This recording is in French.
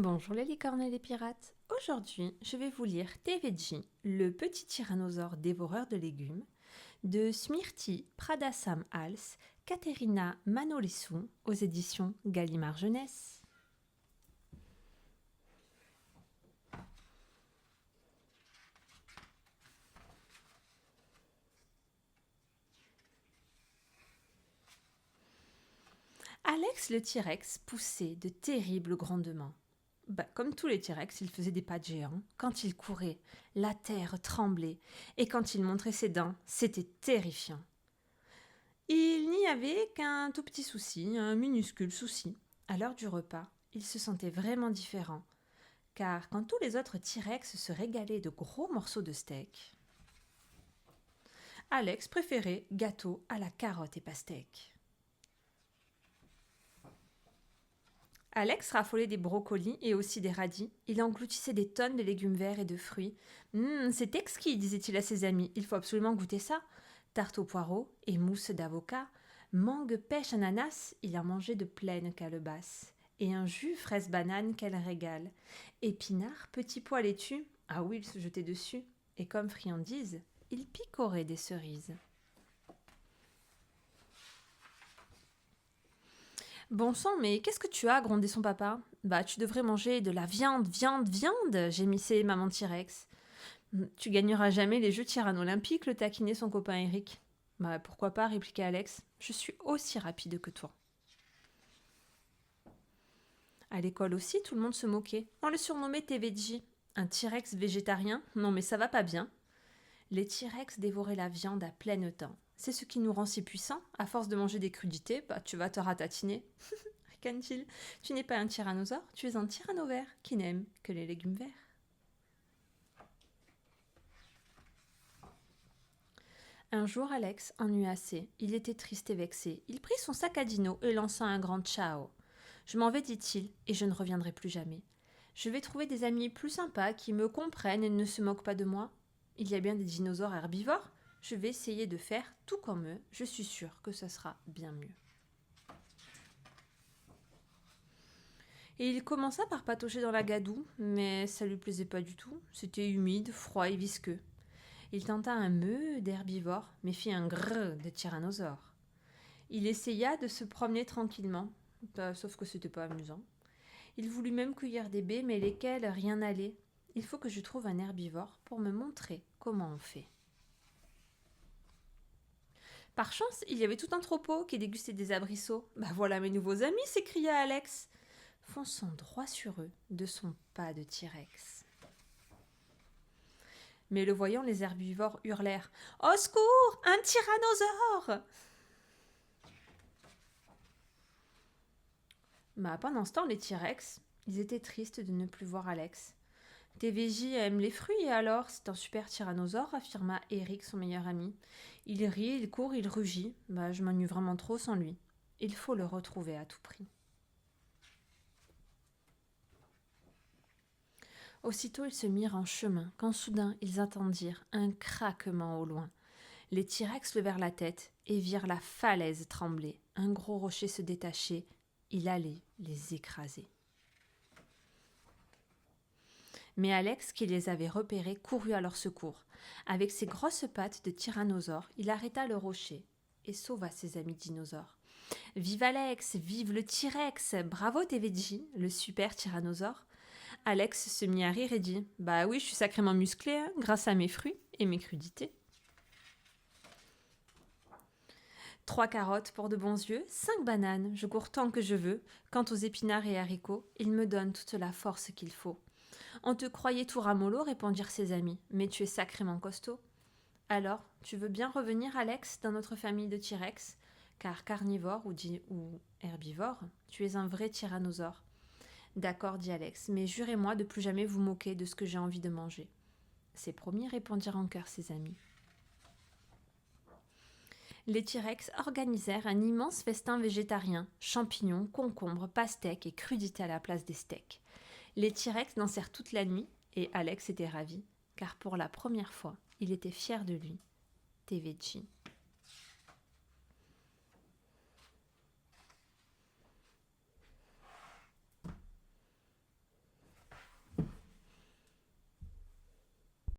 Bonjour les licornes et les pirates. Aujourd'hui, je vais vous lire TVG, le petit tyrannosaure dévoreur de légumes, de Smriti Pradasam Hals, Katerina Manolescu, aux éditions Gallimard Jeunesse. Alex le T-Rex poussait de terribles grondements. Comme tous les T-Rex, il faisait des pas de géant. Quand il courait, la terre tremblait, et quand il montrait ses dents, c'était terrifiant. Il n'y avait qu'un tout petit souci, un minuscule souci. À l'heure du repas, il se sentait vraiment différent, car quand tous les autres T-Rex se régalaient de gros morceaux de steak, Alex préférait gâteau à la carotte et pastèque. Alex raffolait des brocolis et aussi des radis. Il engloutissait des tonnes de légumes verts et de fruits. C'est exquis, disait-il à ses amis. Il faut absolument goûter ça. Tarte aux poireaux et mousse d'avocat. Mangue, pêche, ananas, il en mangeait de pleines calebasses. Et un jus fraise banane qu'elle régale. Épinards, petits pois laitus. Ah oui, il se jetait dessus. Et comme friandise, il picorait des cerises. Bon sang, mais qu'est-ce que tu as, grondait son papa. Tu devrais manger de la viande, viande, viande, gémissait maman T-Rex. Tu gagneras jamais les Jeux Tyrann olympiques, le taquinait son copain Eric. Pourquoi pas, répliqua Alex. Je suis aussi rapide que toi. À l'école aussi, tout le monde se moquait. On le surnommait TVG. Un T-Rex végétarien? Non mais ça va pas bien. Les T-Rex dévoraient la viande à pleine dents. C'est ce qui nous rend si puissants. À force de manger des crudités, tu vas te ratatiner. Ricane-t-il. Tu n'es pas un tyrannosaure, tu es un tyrannovert qui n'aime que les légumes verts. Un jour, Alex ennuie assez. Il était triste et vexé. Il prit son sac à dino et lança un grand ciao. Je m'en vais, dit-il, et je ne reviendrai plus jamais. Je vais trouver des amis plus sympas qui me comprennent et ne se moquent pas de moi. Il y a bien des dinosaures herbivores. Je vais essayer de faire tout comme eux. Je suis sûre que ce sera bien mieux. Et il commença par patauger dans la gadoue, mais ça lui plaisait pas du tout. C'était humide, froid et visqueux. Il tenta un meu d'herbivore, mais fit un grrr de tyrannosaure. Il essaya de se promener tranquillement, sauf que c'était pas amusant. Il voulut même cueillir des baies, mais lesquelles rien n'allait. Il faut que je trouve un herbivore pour me montrer comment on fait. Par chance, il y avait tout un troupeau qui dégustait des arbrisseaux. Voilà mes nouveaux amis, s'écria Alex, fonçant droit sur eux de son pas de T-Rex. Mais le voyant, les herbivores hurlèrent « Au secours, un tyrannosaure !» Pendant ce temps, les T-Rex, ils étaient tristes de ne plus voir Alex. TVJ aime les fruits et alors, c'est un super tyrannosaure, affirma Eric, son meilleur ami. Il rit, il court, il rugit. Je m'ennuie vraiment trop sans lui. Il faut le retrouver à tout prix. Aussitôt ils se mirent en chemin, quand soudain ils entendirent un craquement au loin. Les T-Rex levèrent la tête et virent la falaise trembler. Un gros rocher se détachait. Il allait les écraser. Mais Alex, qui les avait repérés, courut à leur secours. Avec ses grosses pattes de tyrannosaure, il arrêta le rocher et sauva ses amis dinosaures. Vive Alex, vive le T-Rex, bravo TVG, le super tyrannosaure. Alex se mit à rire et dit « oui, je suis sacrément musclé, hein, grâce à mes fruits et mes crudités. » 3 carottes pour de bons yeux, 5 bananes, je cours tant que je veux. Quant aux épinards et haricots, ils me donnent toute la force qu'il faut. On te croyait tout ramollo, répondirent ses amis, mais tu es sacrément costaud. Alors, tu veux bien revenir, Alex, dans notre famille de T-Rex, car carnivore ou herbivore, tu es un vrai tyrannosaure. D'accord, dit Alex, mais jurez-moi de plus jamais vous moquer de ce que j'ai envie de manger. C'est promis, répondirent en chœur ses amis. Les T-Rex organisèrent un immense festin végétarien, champignons, concombres, pastèques et crudités à la place des steaks. Les T-Rex dansèrent toute la nuit et Alex était ravi, car pour la première fois, il était fier de lui. TVG.